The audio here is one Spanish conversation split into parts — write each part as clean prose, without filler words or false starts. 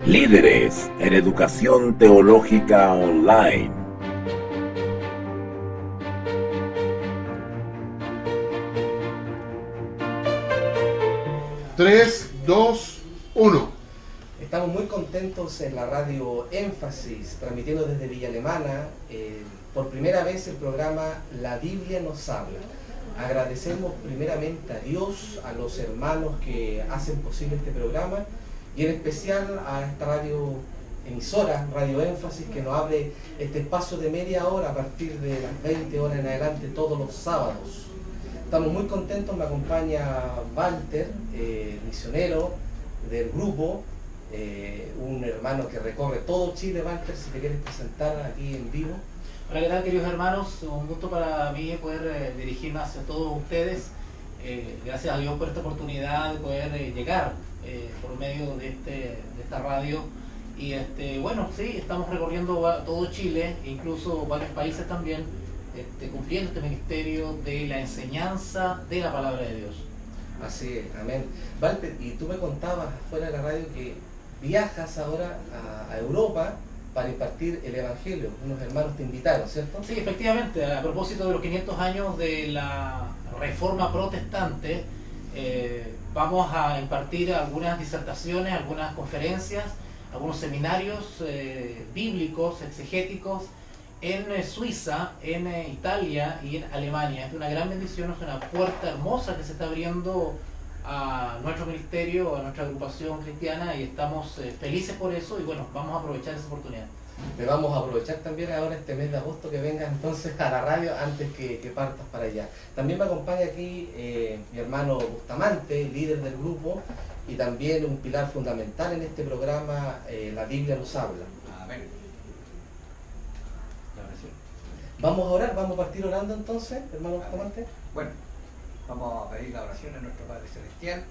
Líderes en Educación Teológica Online. Tres, dos, uno. Estamos muy contentos en la radio Énfasis, transmitiendo desde Villa Alemana, por primera vez el programa La Biblia nos habla. Agradecemos primeramente a Dios, a los hermanos que hacen posible este programa y en especial a esta radio emisora, Radio Énfasis, que nos abre este espacio de media hora a partir de las 20 horas en adelante todos los sábados. Estamos muy contentos, me acompaña Walter, misionero del grupo, un hermano que recorre todo Chile. Walter, si te quieres presentar aquí en vivo. Hola, ¿qué tal, queridos hermanos? Un gusto para mí poder dirigirme hacia todos ustedes. Gracias a Dios por esta oportunidad de poder llegar por medio de esta radio. Y bueno, sí, estamos recorriendo todo Chile, incluso varios países también, cumpliendo este ministerio de la enseñanza de la palabra de Dios. Así es, amén. Walter, y tú me contabas fuera de la radio que viajas ahora a Europa para impartir el Evangelio. Unos hermanos te invitaron, ¿cierto? Sí, efectivamente, a propósito de los 500 años de la Reforma Protestante, vamos a impartir algunas disertaciones, algunas conferencias, algunos seminarios bíblicos, exegéticos, en Suiza, en Italia y en Alemania. Es una gran bendición, es una puerta hermosa que se está abriendo a nuestro ministerio, a nuestra agrupación cristiana, y estamos felices por eso y bueno, vamos a aprovechar esa oportunidad. Te vamos a aprovechar también ahora este mes de agosto que vengas entonces a la radio antes que partas para allá. También me acompaña aquí mi hermano Bustamante, líder del grupo y también un pilar fundamental en este programa, La Biblia nos habla. Amén. Vamos a orar, vamos a partir orando entonces, hermano Bustamante. Bueno, vamos a pedir la oración a nuestro Padre Celestial,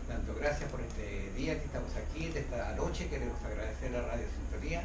dando gracias por este día que estamos aquí, de esta noche. Queremos agradecer a Radio Sintonía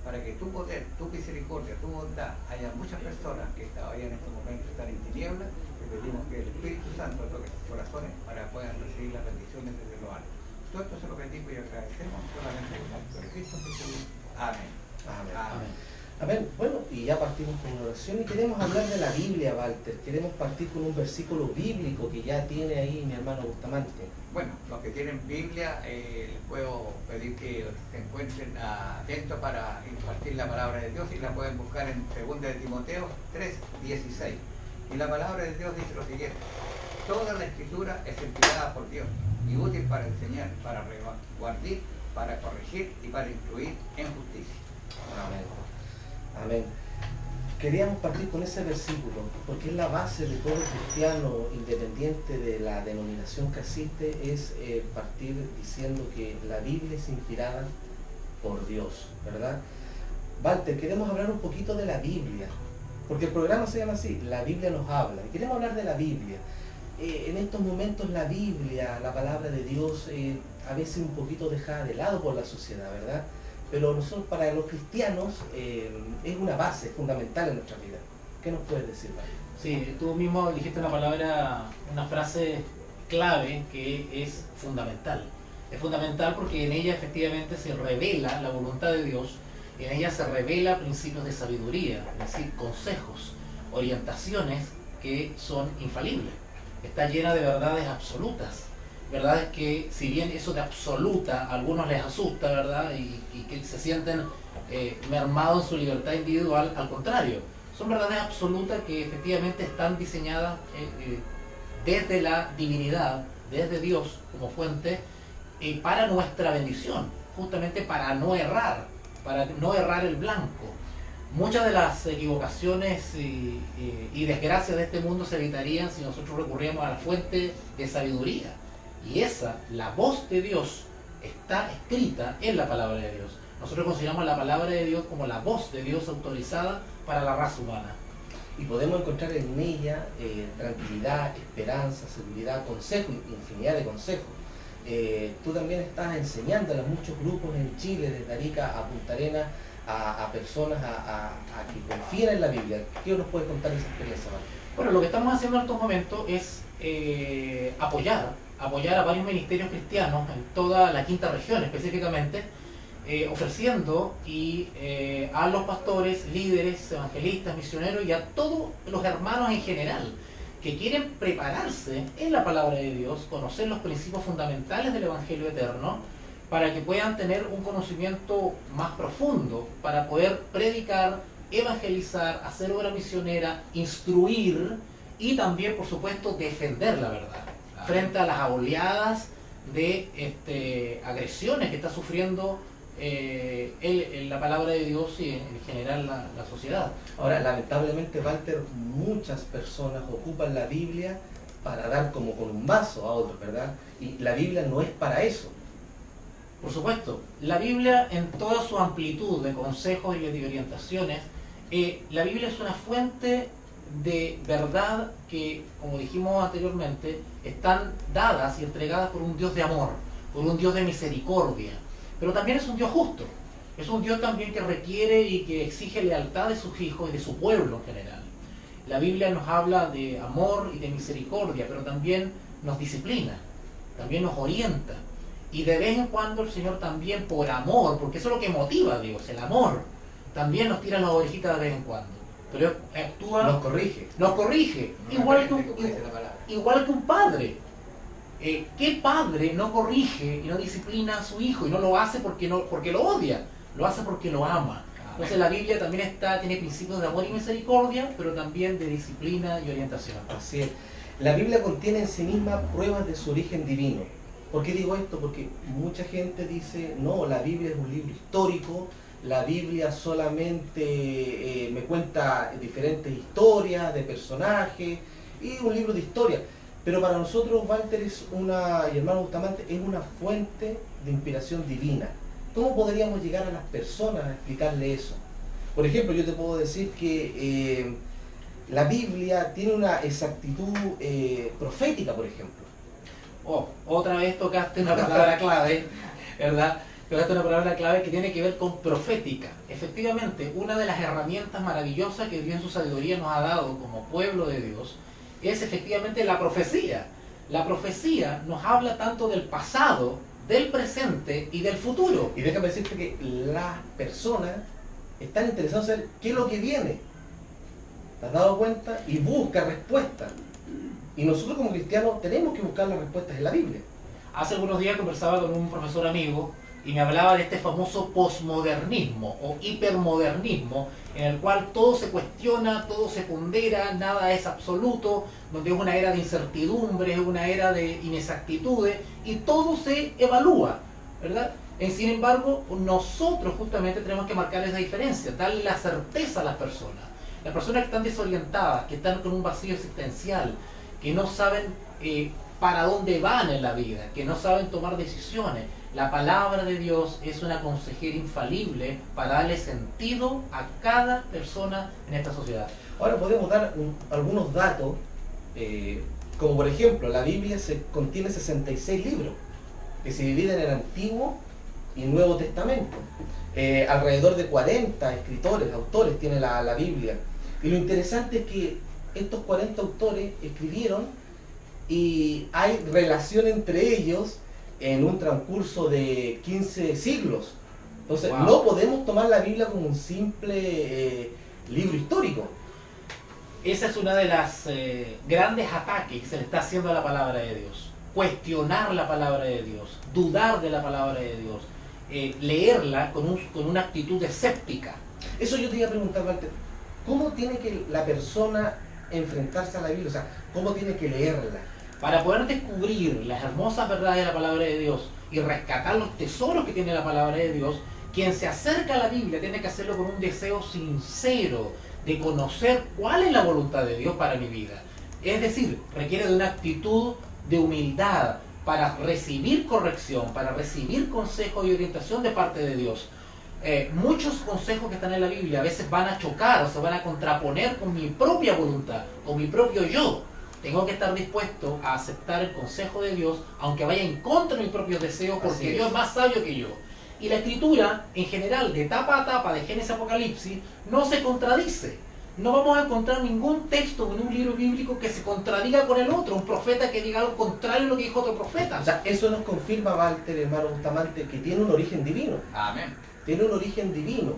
para que tu poder, tu misericordia, tu bondad, haya muchas personas que todavía en estos momentos están en tinieblas. Te pedimos que el Espíritu Santo toque sus corazones para que puedan recibir las bendiciones desde lo alto. Todo esto se lo bendigo y agradecemos solamente en el nombre de Cristo Jesús. Amén. Amén. Amén. Amén. Bueno, y ya partimos con una oración y queremos hablar de la Biblia, Walter. Queremos partir con un versículo bíblico que ya tiene ahí mi hermano Bustamante. Bueno, los que tienen Biblia, les puedo pedir que se encuentren atentos para impartir la palabra de Dios y la pueden buscar en 2 de Timoteo 3:16. Y la palabra de Dios dice lo siguiente: toda la escritura es inspirada por Dios y útil para enseñar, para reguardar, para corregir y para instruir en justicia. Amén. Amén. Queríamos partir con ese versículo porque es la base de todo cristiano, independiente de la denominación que asiste, es partir diciendo que la Biblia es inspirada por Dios, ¿verdad? Walter, queremos hablar un poquito de la Biblia, porque el programa se llama así, La Biblia nos habla, y queremos hablar de la Biblia. En estos momentos la Biblia, la palabra de Dios, a veces un poquito dejada de lado por la sociedad, ¿verdad? Pero nosotros, para los cristianos, es una base fundamental en nuestra vida. ¿Qué nos puedes decir, Mario? Sí, tú mismo dijiste una palabra, una frase clave que es fundamental. Es fundamental porque en ella efectivamente se revela la voluntad de Dios, en ella se revela principios de sabiduría, es decir, consejos, orientaciones que son infalibles. Está llena de verdades absolutas. Verdad es que si bien eso de absoluta a algunos les asusta, ¿verdad? Y que se sienten mermados en su libertad individual, al contrario, son verdades absolutas que efectivamente están diseñadas desde la divinidad, desde Dios como fuente, para nuestra bendición, justamente para no errar el blanco. Muchas de las equivocaciones y desgracias de este mundo se evitarían si nosotros recurríamos a la fuente de sabiduría. Y la voz de Dios, está escrita en la palabra de Dios. Nosotros consideramos la palabra de Dios como la voz de Dios autorizada para la raza humana. Y podemos encontrar en ella tranquilidad, esperanza, seguridad, consejo, infinidad de consejos. Tú también estás enseñando a muchos grupos en Chile, desde Arica a Punta Arenas, a personas a que confíen en la Biblia. ¿Qué nos puedes contar de esa experiencia, Marco? Bueno, lo que estamos haciendo en estos momentos es apoyar a varios ministerios cristianos en toda la quinta región específicamente, ofreciendo a los pastores, líderes, evangelistas, misioneros y a todos los hermanos en general que quieren prepararse en la palabra de Dios, conocer los principios fundamentales del Evangelio eterno, para que puedan tener un conocimiento más profundo, para poder predicar, evangelizar, hacer obra misionera, instruir y también, por supuesto, defender la verdad frente a las oleadas de agresiones que está sufriendo la palabra de Dios y en general la sociedad. Ahora, lamentablemente, Walter, muchas personas ocupan la Biblia para dar como con un vaso a otros, ¿verdad? Y la Biblia no es para eso. Por supuesto, la Biblia en toda su amplitud de consejos y de orientaciones, la Biblia es una fuente de verdad que, como dijimos anteriormente, están dadas y entregadas por un Dios de amor, por un Dios de misericordia, pero también es un Dios justo, es un Dios también que requiere y que exige lealtad de sus hijos y de su pueblo en general. La Biblia nos habla de amor y de misericordia, pero también nos disciplina, también nos orienta, y de vez en cuando el Señor también, por amor, porque eso es lo que motiva a Dios, el amor, también nos tira las orejitas de vez en cuando, pero actúa, nos corrige, igual que un padre. ¿Qué padre no corrige y no disciplina a su hijo? Y no lo hace porque lo odia, lo hace porque lo ama. Entonces la Biblia también tiene principios de amor y misericordia, pero también de disciplina y orientación. Así es. La Biblia contiene en sí misma pruebas de su origen divino. ¿Por qué digo esto? Porque mucha gente dice, no, la Biblia es un libro histórico, la Biblia solamente me cuenta diferentes historias de personajes, y un libro de historia. Pero para nosotros, Walter, y hermano Bustamante, es una fuente de inspiración divina. ¿Cómo podríamos llegar a las personas a explicarle eso? Por ejemplo, yo te puedo decir que la Biblia tiene una exactitud profética, por ejemplo. Otra vez tocaste una palabra clave, ¿verdad? Tocaste una palabra clave que tiene que ver con profética. Efectivamente, una de las herramientas maravillosas que Dios en su sabiduría nos ha dado como pueblo de Dios es efectivamente la profecía. La profecía nos habla tanto del pasado, del presente y del futuro. Y déjame decirte que las personas están interesadas en saber qué es lo que viene. ¿Te has dado cuenta? Y busca respuestas. Y nosotros como cristianos tenemos que buscar las respuestas en la Biblia. Hace algunos días conversaba con un profesor amigo y me hablaba de este famoso posmodernismo o hipermodernismo, en el cual todo se cuestiona, todo se pondera, nada es absoluto, donde es una era de incertidumbre, una era de inexactitudes, y todo se evalúa, ¿verdad? Sin embargo, nosotros justamente tenemos que marcar esa diferencia, darle la certeza a las personas. Las personas que están desorientadas, que están con un vacío existencial, que no saben para dónde van en la vida, que no saben tomar decisiones. La palabra de Dios es una consejera infalible para darle sentido a cada persona en esta sociedad. Ahora podemos dar algunos datos, como por ejemplo, la Biblia contiene 66 libros, que se dividen en el Antiguo y Nuevo Testamento. Alrededor de 40 escritores, autores tiene la Biblia. Y lo interesante es que estos 40 autores escribieron y hay relación entre ellos en un transcurso de 15 siglos. Entonces, wow, no podemos tomar la Biblia como un simple libro histórico. Esa es una de las grandes ataques que se le está haciendo a la palabra de Dios. Cuestionar la palabra de Dios, dudar de la palabra de Dios, leerla con una actitud escéptica. Eso yo te iba a preguntar, Walter, ¿cómo tiene que la persona enfrentarse a la Biblia? O sea, ¿cómo tiene que leerla? Para poder descubrir las hermosas verdades de la palabra de Dios y rescatar los tesoros que tiene la palabra de Dios, quien se acerca a la Biblia tiene que hacerlo con un deseo sincero de conocer cuál es la voluntad de Dios para mi vida. Es decir, requiere de una actitud de humildad para recibir corrección, para recibir consejo y orientación de parte de Dios. Muchos consejos que están en la Biblia a veces van a chocar o se van a contraponer con mi propia voluntad, con mi propio yo. Tengo que estar dispuesto a aceptar el consejo de Dios, aunque vaya en contra de mis propios deseos, porque Dios es más sabio que yo. Y la Escritura, en general, de tapa a tapa, de Génesis a Apocalipsis, no se contradice. no vamos a encontrar ningún texto en un libro bíblico que se contradiga con el otro, un profeta que diga algo contrario a lo que dijo otro profeta. O sea, eso nos confirma, Walter, hermano Bustamante, que tiene un origen divino. Amén. Tiene un origen divino.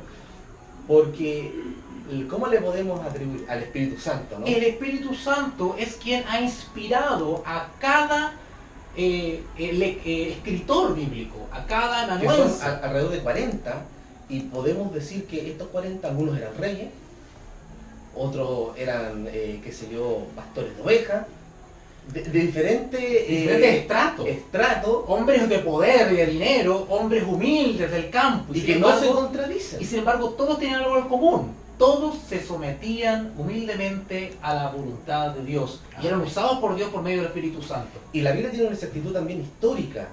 Porque, ¿cómo le podemos atribuir al Espíritu Santo, no? El Espíritu Santo es quien ha inspirado a cada escritor bíblico, a cada Que son amanuense. alrededor de 40, y podemos decir que estos 40, algunos eran reyes, otros eran, qué sé yo, pastores de ovejas, de diferentes estratos, Hombres de poder y de dinero, hombres humildes del campo. y sin que no se embargo- contradicen. Y sin embargo, todos tenían algo en común. Todos se sometían humildemente a la voluntad de Dios y eran usados por Dios por medio del Espíritu Santo. Y la Biblia tiene una exactitud también histórica.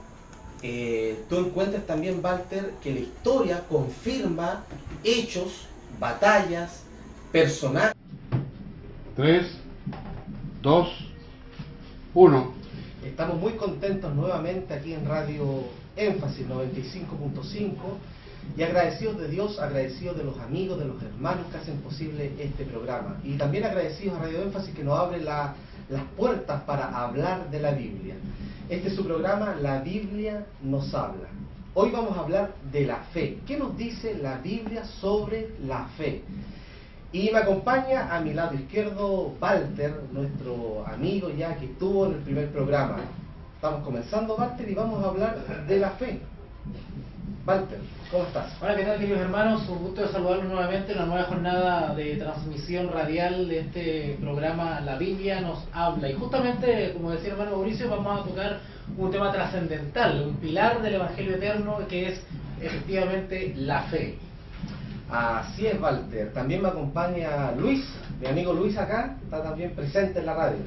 Tú encuentras también, Walter, que la historia confirma hechos, batallas, personajes. 3, 2, 1. Estamos muy contentos nuevamente aquí en Radio Énfasis 95.5 y agradecidos de Dios, agradecidos de los amigos, de los hermanos que hacen posible este programa. Y también agradecidos a Radio Énfasis que nos abre las puertas para hablar de la Biblia. Este es su programa, La Biblia nos habla. Hoy vamos a hablar de la fe. ¿Qué nos dice la Biblia sobre la fe? Y me acompaña a mi lado izquierdo Walter, nuestro amigo ya que estuvo en el primer programa. Estamos comenzando, Walter, y vamos a hablar de la fe. Walter, ¿cómo estás? Hola, ¿qué tal, queridos hermanos? Un gusto de saludarlos nuevamente en una nueva jornada de transmisión radial de este programa La Biblia nos habla. Y justamente, como decía el hermano Mauricio, vamos a tocar un tema trascendental, un pilar del Evangelio Eterno que es efectivamente la fe. Así es, Walter. También me acompaña Luis, mi amigo Luis acá, está también presente en la radio.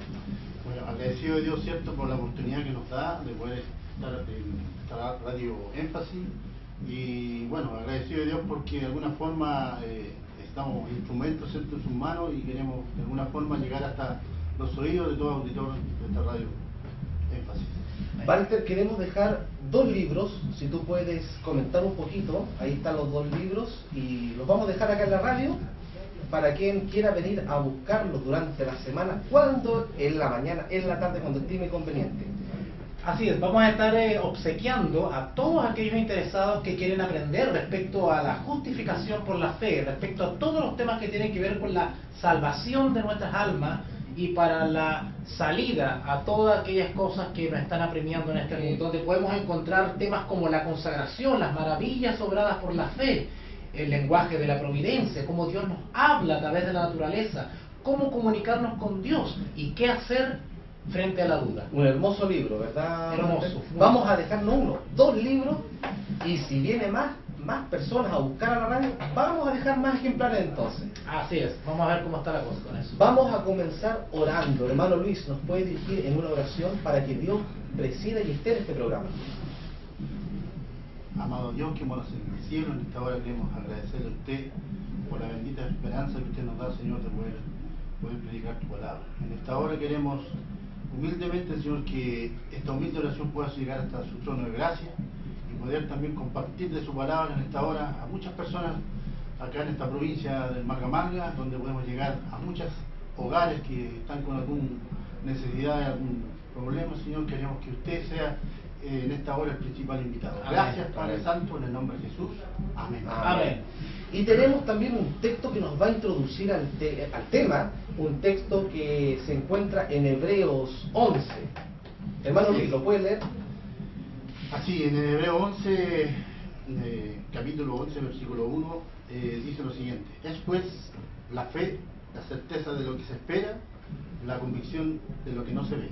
Bueno, agradecido de Dios, ¿cierto?, por la oportunidad que nos da de poder estar en esta radio Énfasis. Y bueno, agradecido de Dios porque de alguna forma estamos instrumentos, ¿cierto?, en sus manos y queremos de alguna forma llegar hasta los oídos de todo auditor de esta radio Énfasis. Walter, queremos dejar 2 libros, si tú puedes comentar un poquito, ahí están los 2 libros y los vamos a dejar acá en la radio para quien quiera venir a buscarlos durante la semana, cuando en la mañana, en la tarde, cuando estime conveniente. Así es, vamos a estar obsequiando a todos aquellos interesados que quieren aprender respecto a la justificación por la fe, respecto a todos los temas que tienen que ver con la salvación de nuestras almas y para la salida a todas aquellas cosas que nos están apremiando en este mundo, donde podemos encontrar temas como la consagración, las maravillas obradas por la fe, el lenguaje de la providencia, cómo Dios nos habla a través de la naturaleza, cómo comunicarnos con Dios y qué hacer frente a la duda. Un hermoso libro, ¿verdad? Hermoso. Vamos a dejar no 1, 2 libros, y si viene más personas a buscar a la radio, vamos a dejar más ejemplares entonces. Así es, vamos a ver cómo está la cosa con eso. Vamos a comenzar orando. Hermano Luis, ¿nos puede dirigir en una oración para que Dios presida y esté en este programa? Amado Dios que moras en el cielo, en esta hora queremos agradecerle a usted por la bendita esperanza que usted nos da, Señor, de poder predicar tu palabra. En esta hora queremos humildemente, Señor, que esta humilde oración pueda llegar hasta su trono de gracia y poder también compartir de su palabra en esta hora a muchas personas acá en esta provincia del Manga, donde podemos llegar a muchos hogares que están con alguna necesidad, algún problema. Señor, queremos que usted sea en esta hora el principal invitado. Amén. Gracias, Padre Santo, en el nombre de Jesús. Amén. Amén. Y tenemos también un texto que nos va a introducir al tema, un texto que se encuentra en Hebreos 11. Hermano Luis, ¿lo puede leer? Así, en el Hebreo 11, capítulo 11, versículo 1, dice lo siguiente: es pues la fe, la certeza de lo que se espera, la convicción de lo que no se ve.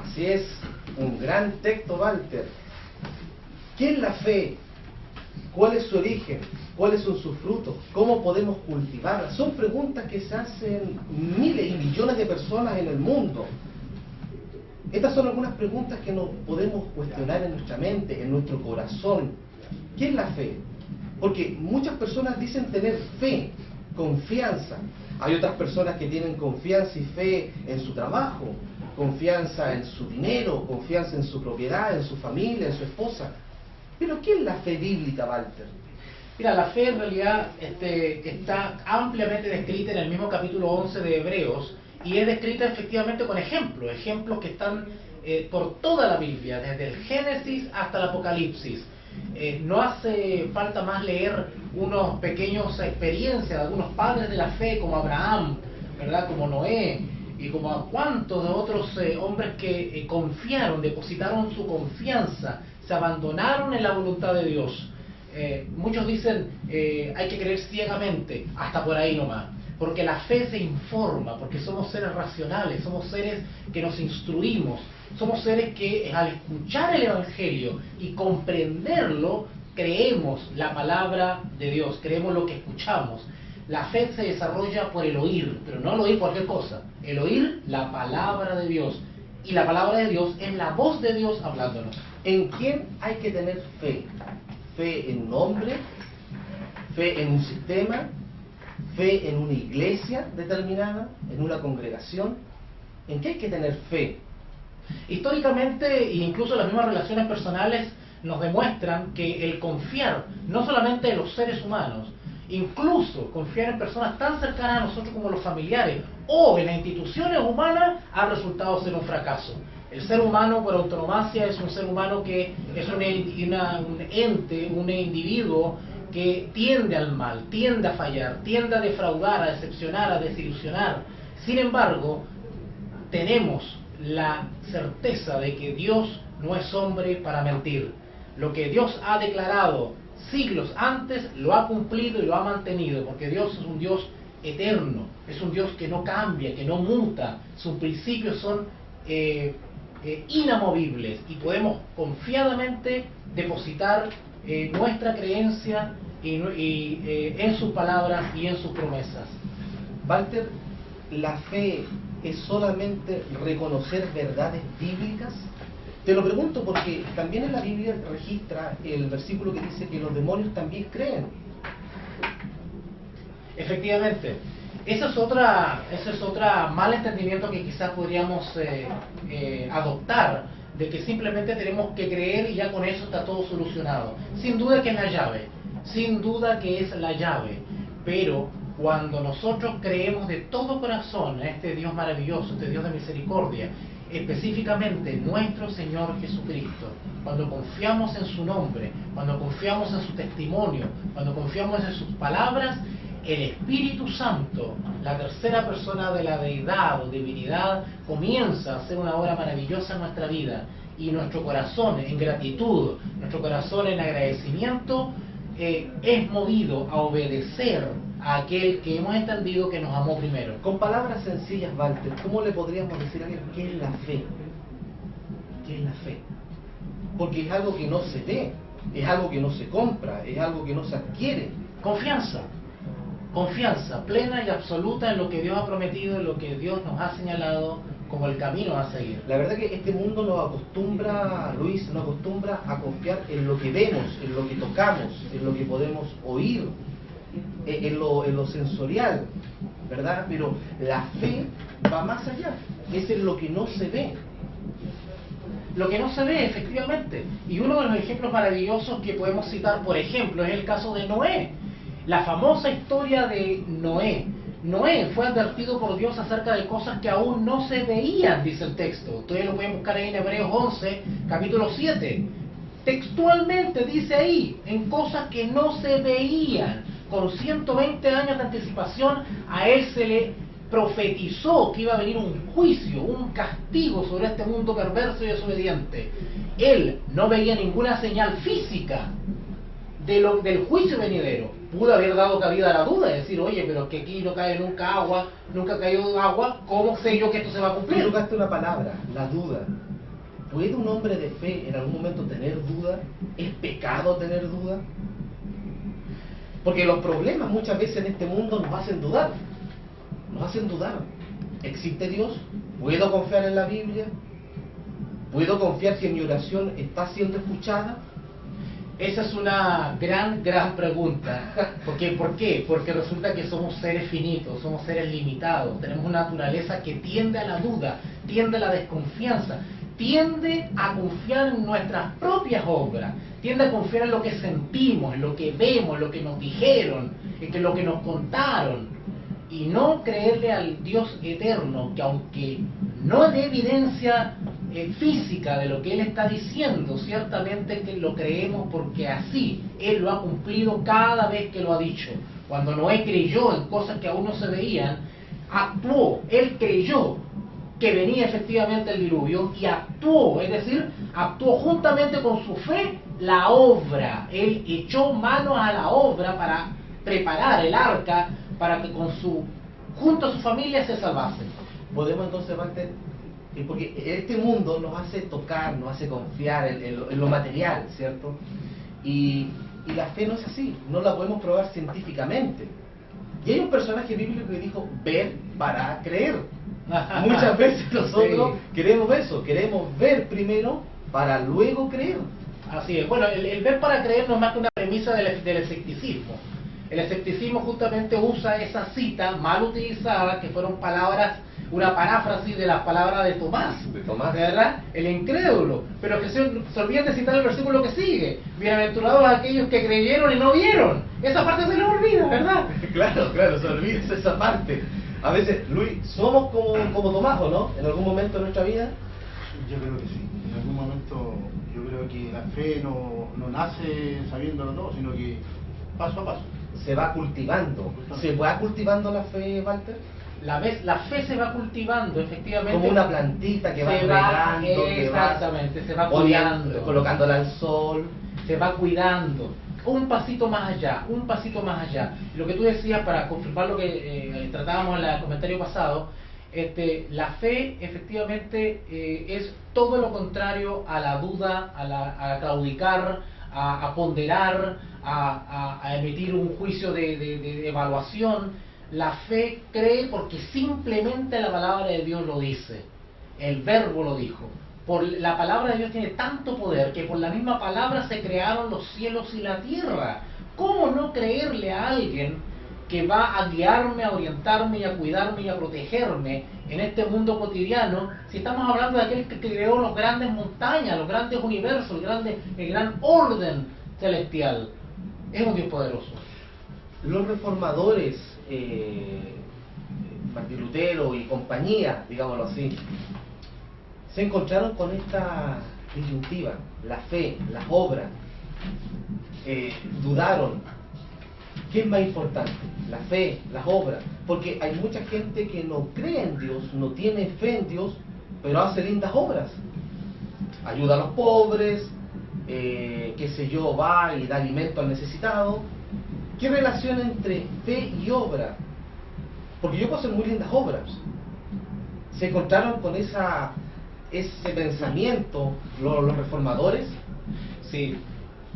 Así es, un gran texto, Walter. ¿Qué es la fe? ¿Cuál es su origen? ¿Cuáles son sus frutos? ¿Cómo podemos cultivarla? Son preguntas que se hacen miles y millones de personas en el mundo. Estas son algunas preguntas que nos podemos cuestionar en nuestra mente, en nuestro corazón. ¿Qué es la fe? Porque muchas personas dicen tener fe, confianza. Hay otras personas que tienen confianza y fe en su trabajo, confianza en su dinero, confianza en su propiedad, en su familia, en su esposa. Pero ¿qué es la fe bíblica, Walter? Mira, la fe en realidad está ampliamente descrita en el mismo capítulo 11 de Hebreos, y es descrita efectivamente con ejemplos que están por toda la Biblia, desde el Génesis hasta el Apocalipsis. No hace falta más leer unos pequeños experiencias de algunos padres de la fe, como Abraham, ¿verdad? Como Noé, y como a cuantos de otros hombres que confiaron, depositaron su confianza, se abandonaron en la voluntad de Dios. Muchos dicen hay que creer ciegamente, hasta por ahí nomás, porque la fe se informa, porque somos seres racionales, somos seres que nos instruimos, somos seres que al escuchar el Evangelio y comprenderlo, creemos la palabra de Dios, creemos lo que escuchamos. La fe se desarrolla por el oír, pero no el oír cualquier cosa, el oír la palabra de Dios. Y la palabra de Dios es la voz de Dios hablándonos. ¿En quién hay que tener fe? ¿Fe en un hombre? ¿Fe en un sistema? ¿Fe en una iglesia determinada? ¿En una congregación? ¿En qué hay que tener fe? Históricamente, e incluso las mismas relaciones personales nos demuestran que el confiar, no solamente en los seres humanos, incluso confiar en personas tan cercanas a nosotros como los familiares o en las instituciones humanas, ha resultado ser un fracaso. El ser humano por autonomía es un ser humano que es un ente, un individuo que tiende al mal, tiende a fallar, tiende a defraudar, a decepcionar, a desilusionar. Sin embargo, tenemos la certeza de que Dios no es hombre para mentir. Lo que Dios ha declarado siglos antes lo ha cumplido y lo ha mantenido, porque Dios es un Dios eterno, es un Dios que no cambia, que no muta, sus principios son inamovibles, y podemos confiadamente depositar nuestra creencia en sus palabras y en sus promesas. Walter, ¿la fe es solamente reconocer verdades bíblicas? Te lo pregunto porque también en la Biblia registra el versículo que dice que los demonios también creen. Efectivamente, ese es otro mal entendimiento que quizás podríamos adoptar, de que simplemente tenemos que creer y ya con eso está todo solucionado. Sin duda que es la llave, sin duda que es la llave, pero cuando nosotros creemos de todo corazón en este Dios maravilloso, este Dios de misericordia, específicamente nuestro Señor Jesucristo, cuando confiamos en su nombre, cuando confiamos en su testimonio, cuando confiamos en sus palabras, el Espíritu Santo, la tercera persona de la deidad o divinidad, comienza a hacer una obra maravillosa en nuestra vida, y nuestro corazón en gratitud, nuestro corazón en agradecimiento, es movido a obedecer a aquel que hemos entendido que nos amó primero. Con palabras sencillas, Walter, ¿cómo le podríamos decir a alguien qué es la fe? ¿Qué es la fe? Porque es algo que no se ve, es algo que no se compra, es algo que no se adquiere. Confianza. Confianza plena y absoluta en lo que Dios ha prometido, en lo que Dios nos ha señalado como el camino a seguir. La verdad que este mundo nos acostumbra, Luis, nos acostumbra a confiar en lo que vemos, en lo que tocamos, en lo que podemos oír, en lo sensorial, ¿verdad? Pero la fe va más allá, es en lo que no se ve. Lo que no se ve, efectivamente. Y uno de los ejemplos maravillosos que podemos citar, por ejemplo, es el caso de Noé. La famosa historia de Noé. Noé fue advertido por Dios acerca de cosas que aún no se veían, dice el texto. Ustedes lo pueden buscar ahí en Hebreos 11, capítulo 7. Textualmente dice ahí, en cosas que no se veían. Con 120 años de anticipación, a él se le profetizó que iba a venir un juicio, un castigo sobre este mundo perverso y desobediente. Él no veía ninguna señal física del juicio venidero. Pudo haber dado cabida a la duda, y decir, oye, pero que aquí no cae nunca agua, nunca ha caído agua, ¿cómo sé yo que esto se va a cumplir? Tú tocaste una palabra, la duda. ¿Puede un hombre de fe en algún momento tener duda? ¿Es pecado tener duda? Porque los problemas muchas veces en este mundo nos hacen dudar. Nos hacen dudar. ¿Existe Dios? ¿Puedo confiar en la Biblia? ¿Puedo confiar que mi oración está siendo escuchada? Esa es una gran pregunta. ¿Por qué? Porque resulta que somos seres finitos, somos seres limitados, tenemos una naturaleza que tiende a la duda, tiende a la desconfianza. tiende a confiar en nuestras propias obras, tiende a confiar en lo que sentimos, en lo que vemos, en lo que nos dijeron, en lo que nos contaron, y no creerle al Dios eterno, que aunque no dé evidencia física de lo que Él está diciendo, ciertamente que lo creemos porque así Él lo ha cumplido cada vez que lo ha dicho. Cuando Noé creyó en cosas que aún no se veían, actuó, Él creyó que venía efectivamente el diluvio y actuó, es decir, actuó juntamente con su fe la obra. Él echó manos a la obra para preparar el arca para que junto a su familia se salvasen. Podemos entonces, Walter, porque este mundo nos hace tocar, nos hace confiar en lo material, ¿cierto? Y la fe no es así, no la podemos probar científicamente. Y hay un personaje bíblico que dijo, ver para creer. Muchas veces nosotros queremos eso, queremos ver primero para luego creer. Así es. Bueno, el ver para creer no es más que una premisa del escepticismo. El escepticismo justamente usa esa cita mal utilizada, que fueron palabras, una paráfrasis de las palabras de Tomás, ¿verdad? El incrédulo, pero que se olvidan de citar el versículo que sigue: bienaventurados aquellos que creyeron y no vieron. Esa parte se les olvida, ¿verdad? Claro, se olvida esa parte. A veces, Luis, somos como Tomás, ¿o no? En algún momento de nuestra vida. Yo creo que sí. En algún momento yo creo que la fe no nace sabiéndolo todo, sino que paso a paso. Se va cultivando. ¿Se va cultivando la fe, Walter? La fe se va cultivando, efectivamente. Como una plantita que va regando, exactamente, se va cuidando, colocándola al sol. Se va cuidando. Un pasito más allá, un pasito más allá. Lo que tú decías, para confirmar lo que tratábamos en el comentario pasado, la fe efectivamente es todo lo contrario a la duda, a claudicar, a ponderar, a emitir un juicio de evaluación. La fe cree porque simplemente la palabra de Dios lo dice, el verbo lo dijo. La palabra de Dios tiene tanto poder que por la misma palabra se crearon los cielos y la tierra. ¿Cómo no creerle a alguien que va a guiarme, a orientarme y a cuidarme y a protegerme en este mundo cotidiano, si estamos hablando de aquel que creó las grandes montañas, los grandes universos, el gran orden celestial? Es un Dios poderoso. Los reformadores, Martín Lutero y compañía, digámoslo así, se encontraron con esta disyuntiva: la fe, las obras. Dudaron. ¿Qué es más importante? La fe, las obras. Porque hay mucha gente que no cree en Dios, no tiene fe en Dios, pero hace lindas obras. Ayuda a los pobres, qué sé yo, va y da alimento al necesitado. ¿Qué relación entre fe y obra? Porque yo puedo hacer muy lindas obras. Se encontraron con ese pensamiento los reformadores. Sí.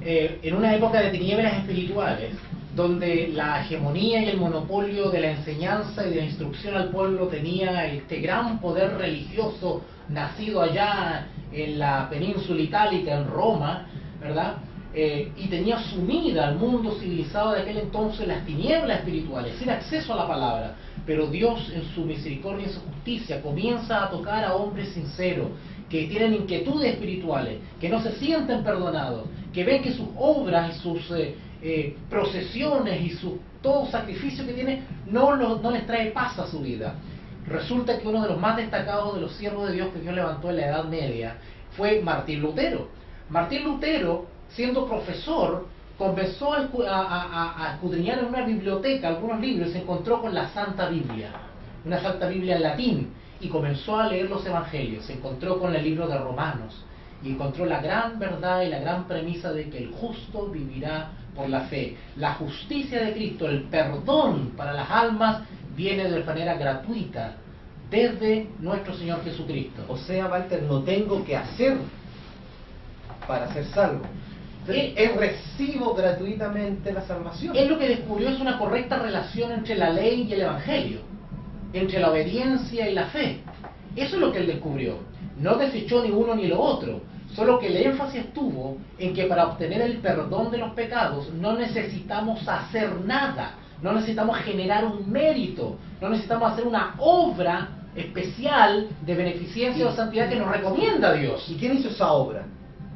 En una época de tinieblas espirituales, donde la hegemonía y el monopolio de la enseñanza y de la instrucción al pueblo tenía este gran poder religioso nacido allá en la península itálica, en Roma, ¿verdad? Y tenía sumida al mundo civilizado de aquel entonces las tinieblas espirituales, sin acceso a la palabra. Pero Dios, en su misericordia y en su justicia, comienza a tocar a hombres sinceros, que tienen inquietudes espirituales, que no se sienten perdonados, que ven que sus obras y sus procesiones y todo sacrificio que tienen no les trae paz a su vida. Resulta que uno de los más destacados de los siervos de Dios que Dios levantó en la Edad Media fue Martín Lutero. Martín Lutero, siendo profesor, comenzó a escudriñar en una biblioteca algunos libros y se encontró con la Santa Biblia, una Santa Biblia en latín, y comenzó a leer los evangelios. Se encontró con el libro de Romanos y encontró la gran verdad y la gran premisa de que el justo vivirá por la fe. La justicia de Cristo, el perdón para las almas, viene de manera gratuita desde nuestro Señor Jesucristo. O sea, Walter, no tengo que hacer para ser salvo. Recibo gratuitamente la salvación. Él lo que descubrió es una correcta relación entre la ley y el evangelio, entre la obediencia y la fe. Eso es lo que él descubrió. No desechó ni uno ni lo otro, solo que el énfasis estuvo en que para obtener el perdón de los pecados no necesitamos hacer nada, no necesitamos generar un mérito, no necesitamos hacer una obra especial de beneficencia o santidad que nos recomienda Dios. ¿Y quién hizo esa obra?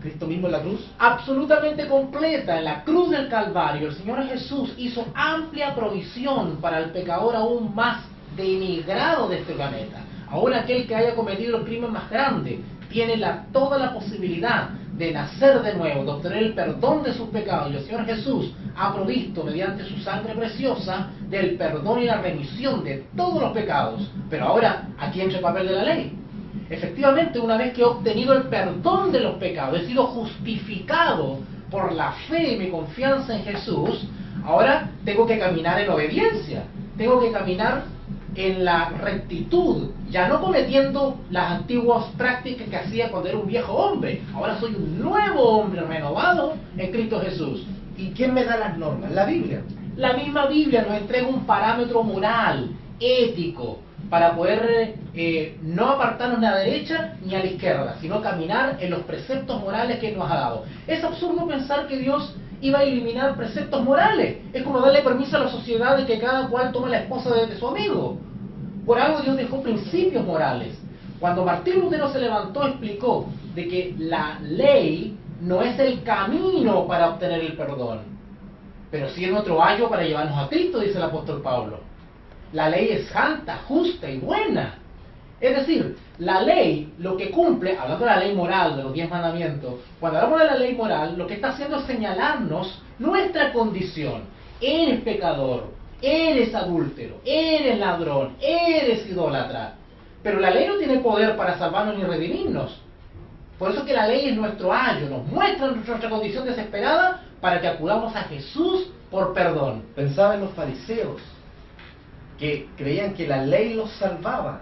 ¿Cristo mismo en la cruz? Absolutamente completa. En la cruz del Calvario, el Señor Jesús hizo amplia provisión para el pecador aún más denigrado de este planeta. Aún aquel que haya cometido el crimen más grande tiene toda la posibilidad de nacer de nuevo, de obtener el perdón de sus pecados. Y el Señor Jesús ha provisto mediante su sangre preciosa del perdón y la remisión de todos los pecados. Pero ahora, aquí entra el papel de la ley. Efectivamente, una vez que he obtenido el perdón de los pecados, he sido justificado por la fe y mi confianza en Jesús, ahora tengo que caminar en obediencia, tengo que caminar en la rectitud, ya no cometiendo las antiguas prácticas que hacía cuando era un viejo hombre. Ahora soy un nuevo hombre renovado en Cristo Jesús. ¿Y quién me da las normas? La Biblia. La misma Biblia nos entrega un parámetro moral, ético, para poder no apartarnos ni a la derecha ni a la izquierda, sino caminar en los preceptos morales que Él nos ha dado. Es absurdo pensar que Dios iba a eliminar preceptos morales. Es como darle permiso a la sociedad de que cada cual tome la esposa de su amigo. Por algo Dios dejó principios morales. Cuando Martín Lutero se levantó, explicó de que la ley no es el camino para obtener el perdón, pero sí es nuestro ayo para llevarnos a Cristo, dice el apóstol Pablo. La ley es santa, justa y buena. Es decir, la ley lo que cumple, hablando de la ley moral, de los 10 mandamientos, cuando hablamos de la ley moral, lo que está haciendo es señalarnos nuestra condición. Eres pecador, eres adúltero, eres ladrón, eres idólatra. Pero la ley no tiene poder para salvarnos ni redimirnos. Por eso que la ley es nuestro ayo, nos muestra nuestra condición desesperada para que acudamos a Jesús por perdón. Pensaba en los fariseos, que creían que la ley los salvaba.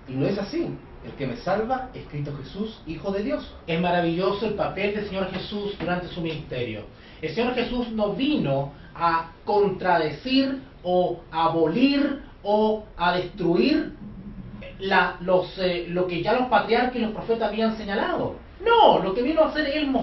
Y no es así. El que me salva es Cristo Jesús, Hijo de Dios. Es maravilloso el papel del Señor Jesús durante su ministerio. El Señor Jesús no vino a contradecir o a abolir o a destruir lo que ya los patriarcas y los profetas habían señalado. No, lo que vino a hacer Él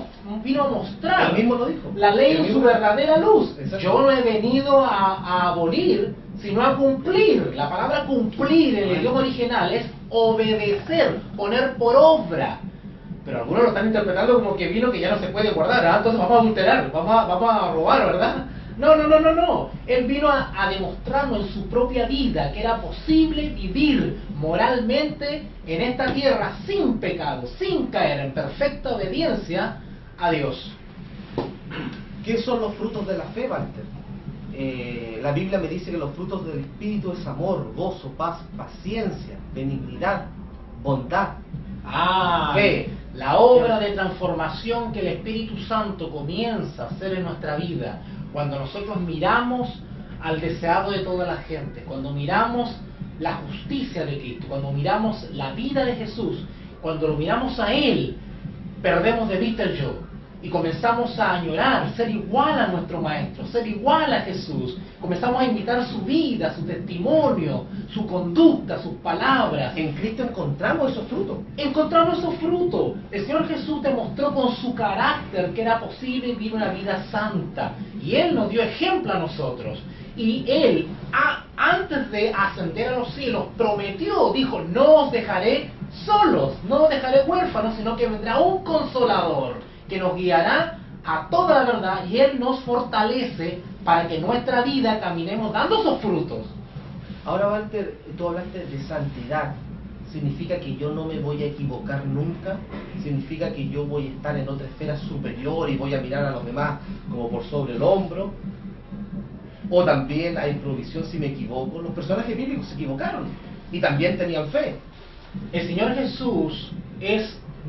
vino a mostrar. Él mismo lo dijo. La ley en su verdadera luz. Exacto. Yo no he venido a abolir, sino a cumplir. La palabra cumplir en el idioma original es obedecer, poner por obra. Pero algunos lo están interpretando como que vino que ya no se puede guardar. Entonces vamos a adulterar, vamos a robar, ¿verdad? No. Él vino a demostrarnos en su propia vida que era posible vivir moralmente en esta tierra sin pecado, sin caer en perfecta obediencia a Dios. ¿Qué son los frutos de la fe, Walter? La Biblia me dice que los frutos del Espíritu es amor, gozo, paz, paciencia, benignidad, bondad. Fe, la obra de transformación que el Espíritu Santo comienza a hacer en nuestra vida cuando nosotros miramos al deseado de toda la gente, cuando miramos la justicia de Cristo, cuando miramos la vida de Jesús, cuando lo miramos a Él, perdemos de vista el yo y comenzamos a añorar ser igual a nuestro Maestro, ser igual a Jesús. Comenzamos a imitar su vida, su testimonio, su conducta, sus palabras. En Cristo encontramos esos frutos. Encontramos esos frutos. El Señor Jesús demostró con su carácter que era posible vivir una vida santa. Y Él nos dio ejemplo a nosotros. Y Él, antes de ascender a los cielos, prometió, dijo, no os dejaré solos, no os dejaré huérfanos, sino que vendrá un Consolador que nos guiará a toda la verdad, y Él nos fortalece para que en nuestra vida caminemos dando esos frutos. Ahora, Walter, tú hablaste de santidad. ¿Significa que yo no me voy a equivocar nunca? ¿Significa que yo voy a estar en otra esfera superior y voy a mirar a los demás como por sobre el hombro? ¿O también hay provisión si me equivoco? Los personajes bíblicos se equivocaron y también tenían fe. El Señor Jesús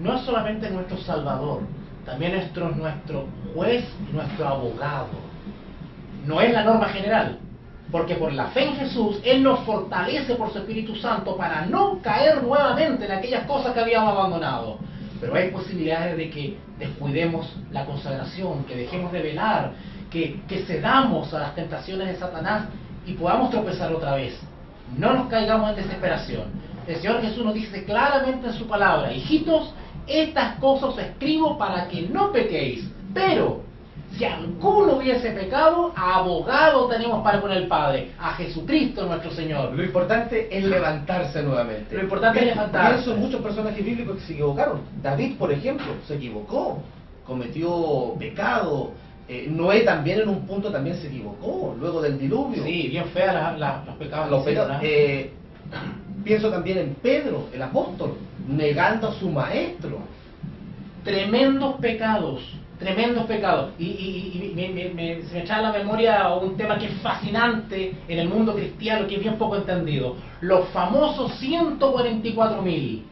no es solamente nuestro Salvador, también nuestro juez y nuestro abogado. No es la norma general, porque por la fe en Jesús, Él nos fortalece por su Espíritu Santo para no caer nuevamente en aquellas cosas que habíamos abandonado. Pero hay posibilidades de que descuidemos la consagración, que dejemos de velar, que cedamos a las tentaciones de Satanás y podamos tropezar otra vez. No nos caigamos en desesperación. El Señor Jesús nos dice claramente en su palabra: hijitos, estas cosas os escribo para que no pequéis. Pero Si alguno hubiese pecado, abogado tenemos para con el Padre, a Jesucristo nuestro Señor. Lo importante es levantarse nuevamente. Lo importante es levantarse. Pienso en muchos personajes bíblicos que se equivocaron. David, por ejemplo, se equivocó, cometió pecado. Noé también en un punto también se equivocó, luego del diluvio. Sí, bien feas los pecados. Los que hicieron, pecados, pienso también en Pedro, el apóstol, negando a su maestro. Tremendos pecados. Y se me echa a la memoria un tema que es fascinante en el mundo cristiano, que es bien poco entendido. Los famosos 144.000.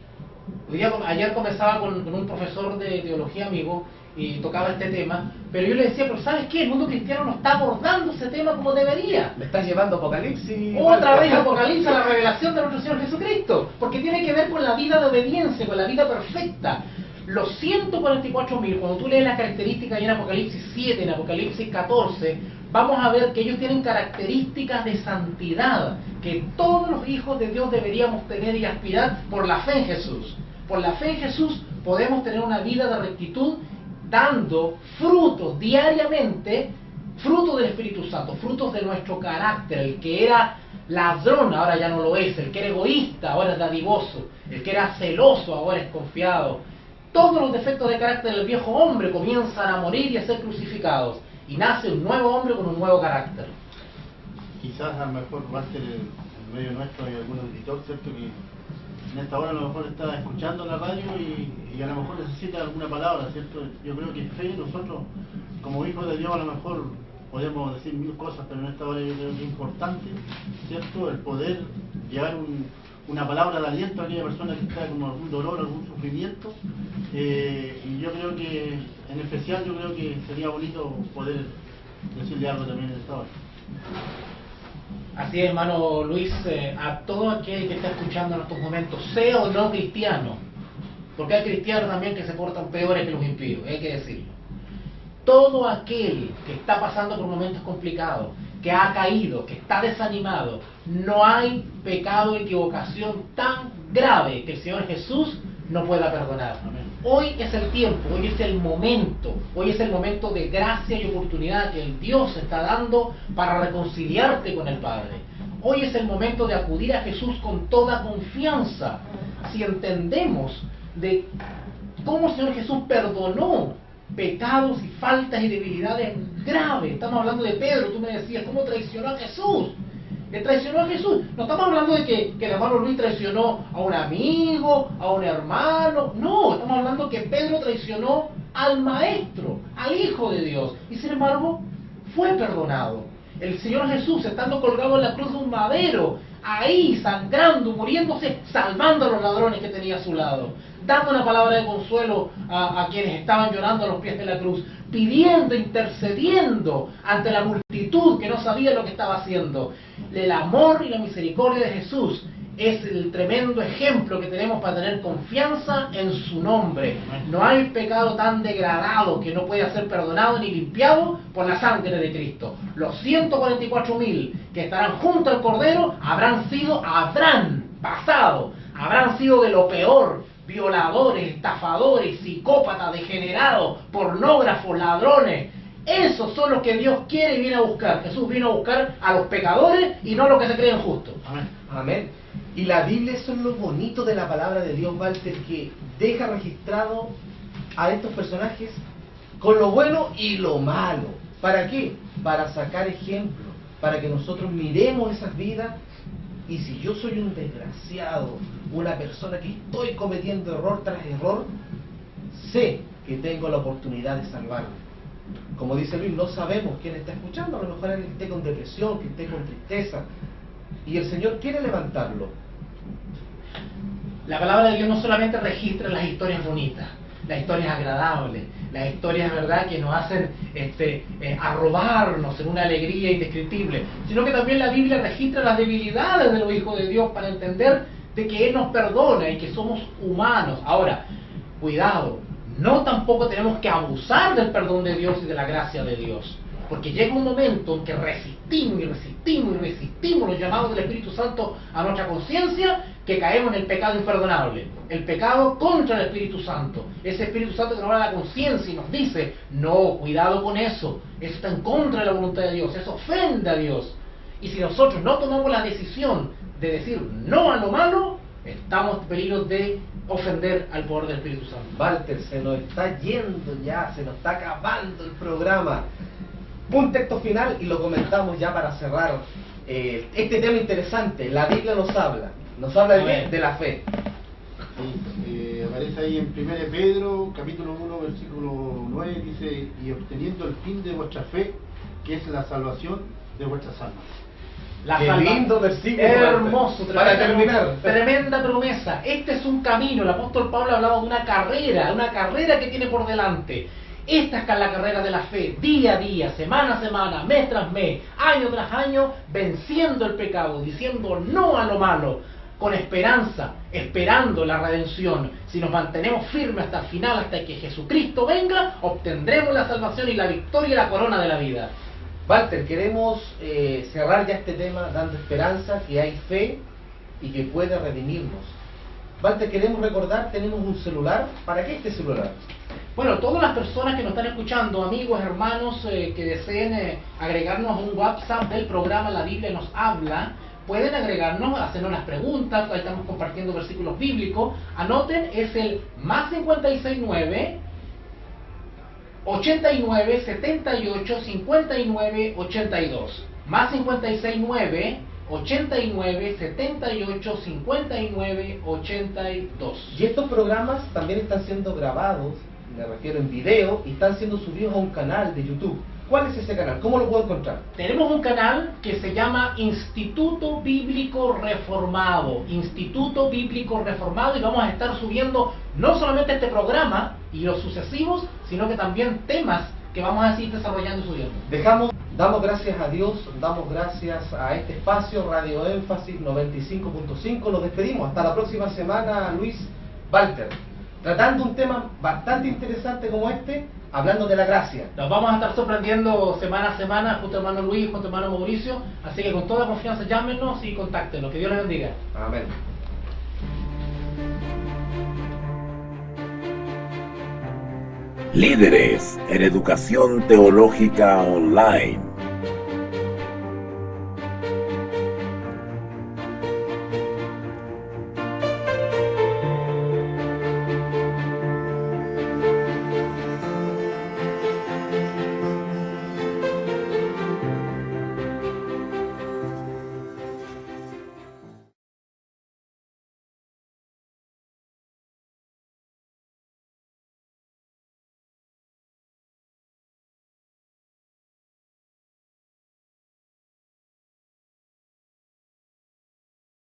Ayer conversaba con un profesor de teología amigo y tocaba este tema, pero yo le decía, pero ¿sabes qué? El mundo cristiano no está abordando ese tema como debería. Me estás llevando a Apocalipsis. Otra vez Apocalipsis, la revelación de nuestro Señor Jesucristo, porque tiene que ver con la vida de obediencia, con la vida perfecta. Los 144.000, cuando tú lees las características en Apocalipsis 7, en Apocalipsis 14, vamos a ver que ellos tienen características de santidad, que todos los hijos de Dios deberíamos tener y aspirar por la fe en Jesús. Por la fe en Jesús podemos tener una vida de rectitud, dando frutos diariamente, frutos del Espíritu Santo, frutos de nuestro carácter. El que era ladrón ahora ya no lo es, el que era egoísta ahora es dadivoso, el que era celoso ahora es confiado. Todos los defectos de carácter del viejo hombre comienzan a morir y a ser crucificados, y nace un nuevo hombre con un nuevo carácter. Quizás a lo mejor va a ser en medio nuestro hay algún auditor, ¿cierto? Que en esta hora a lo mejor está escuchando la radio y a lo mejor necesita alguna palabra, ¿cierto? Yo creo que fe, nosotros como hijos de Dios a lo mejor podemos decir mil cosas, pero en esta hora yo creo que es importante, ¿cierto? El poder llevar una palabra de aliento a aquella persona que está con algún dolor, algún sufrimiento, y yo creo que, en especial, yo creo que sería bonito poder decirle algo también en esta hora. Así es, hermano Luis, a todo aquel que está escuchando en estos momentos, sea o no cristiano, porque hay cristianos también que se portan peores que los impíos, hay que decirlo. Todo aquel que está pasando por momentos complicados, que ha caído, que está desanimado, no hay pecado o equivocación tan grave que el Señor Jesús no pueda perdonar. Hoy es el tiempo, hoy es el momento de gracia y oportunidad que el Dios está dando para reconciliarte con el Padre. Hoy es el momento de acudir a Jesús con toda confianza. Si entendemos de cómo el Señor Jesús perdonó pecados y faltas y debilidades graves. Estamos hablando de Pedro, tú me decías, ¿cómo traicionó a Jesús? Que traicionó a Jesús. No estamos hablando de que el hermano Luis traicionó a un amigo, a un hermano. No, estamos hablando que Pedro traicionó al Maestro, al Hijo de Dios. Y sin embargo, fue perdonado. El Señor Jesús, estando colgado en la cruz de un madero, ahí sangrando, muriéndose, salvando a los ladrones que tenía a su lado, dando una palabra de consuelo a quienes estaban llorando a los pies de la cruz, pidiendo, intercediendo ante la multitud que no sabía lo que estaba haciendo. El amor y la misericordia de Jesús es el tremendo ejemplo que tenemos para tener confianza en su nombre. No hay pecado tan degradado que no pueda ser perdonado ni limpiado por la sangre de Cristo. Los 144.000 que estarán junto al Cordero habrán sido de lo peor: violadores, estafadores, psicópatas, degenerados, pornógrafos, ladrones. Esos son los que Dios quiere y viene a buscar. Jesús vino a buscar a los pecadores y no a los que se creen justos. Amén. Amén. Y la Biblia, eso es lo bonito de la palabra de Dios, Walter, que deja registrado a estos personajes con lo bueno y lo malo. ¿Para qué? Para sacar ejemplo, para que nosotros miremos esas vidas. Y si yo soy un desgraciado, una persona que estoy cometiendo error tras error, sé que tengo la oportunidad de salvarme. Como dice Luis, no sabemos quién está escuchando, a lo mejor alguien que esté con depresión, que esté con tristeza, y el Señor quiere levantarlo. La palabra de Dios no solamente registra las historias bonitas, las historias agradables, las historias, ¿verdad?, que nos hacen arrobarnos en una alegría indescriptible, sino que también la Biblia registra las debilidades de los hijos de Dios para entender de que Él nos perdona y que somos humanos. Ahora, cuidado, no tampoco tenemos que abusar del perdón de Dios y de la gracia de Dios, porque llega un momento en que resistimos los llamados del Espíritu Santo a nuestra conciencia, que caemos en el pecado imperdonable, el pecado contra el Espíritu Santo, ese Espíritu Santo que nos habla la conciencia y nos dice, no, cuidado con eso está en contra de la voluntad de Dios, eso ofende a Dios. Y si nosotros no tomamos la decisión de decir no a lo malo, estamos en peligro de ofender al poder del Espíritu Santo. Walter, se nos está yendo ya, se nos está acabando el programa. Un texto final y lo comentamos ya para cerrar este tema interesante. La Biblia nos habla de la fe. Sí, aparece ahí en 1 Pedro, capítulo 1, versículo 9, dice, y obteniendo el fin de vuestra fe, que es la salvación de vuestras almas. Qué lindo versículo. Hermoso, para terminar. Tremenda promesa. Este es un camino. El apóstol Pablo ha hablado de una carrera que tiene por delante. Esta es la carrera de la fe, día a día, semana a semana, mes tras mes, año tras año, venciendo el pecado, diciendo no a lo malo, con esperanza, esperando la redención. Si nos mantenemos firmes hasta el final, hasta que Jesucristo venga, obtendremos la salvación y la victoria y la corona de la vida. Walter, queremos cerrar ya este tema dando esperanza, que hay fe y que puede redimirnos. Walter, queremos recordar, tenemos un celular. ¿Para qué este celular? Bueno, todas las personas que nos están escuchando, amigos, hermanos, que deseen agregarnos a un WhatsApp del programa La Biblia nos habla, pueden agregarnos, hacernos las preguntas, ahí estamos compartiendo versículos bíblicos. Anoten, es el más 569 89 78 59 82. Más 569 89 78 59 82. Y estos programas también están siendo grabados, me refiero en video, y están siendo subidos a un canal de YouTube. ¿Cuál es ese canal? ¿Cómo lo puedo encontrar? Tenemos un canal que se llama Instituto Bíblico Reformado. Instituto Bíblico Reformado, y vamos a estar subiendo no solamente este programa y los sucesivos, sino que también temas que vamos a seguir desarrollando y subiendo. Damos gracias a Dios, damos gracias a este espacio, Radio Énfasis 95.5. Nos despedimos. Hasta la próxima semana, Luis. Walter, tratando un tema bastante interesante como este, hablando de la gracia. Nos vamos a estar sorprendiendo semana a semana junto a hermano Luis, junto a hermano Mauricio, así que con toda confianza llámenos y contáctenos. Que Dios les bendiga. Amén. Líderes en Educación Teológica Online.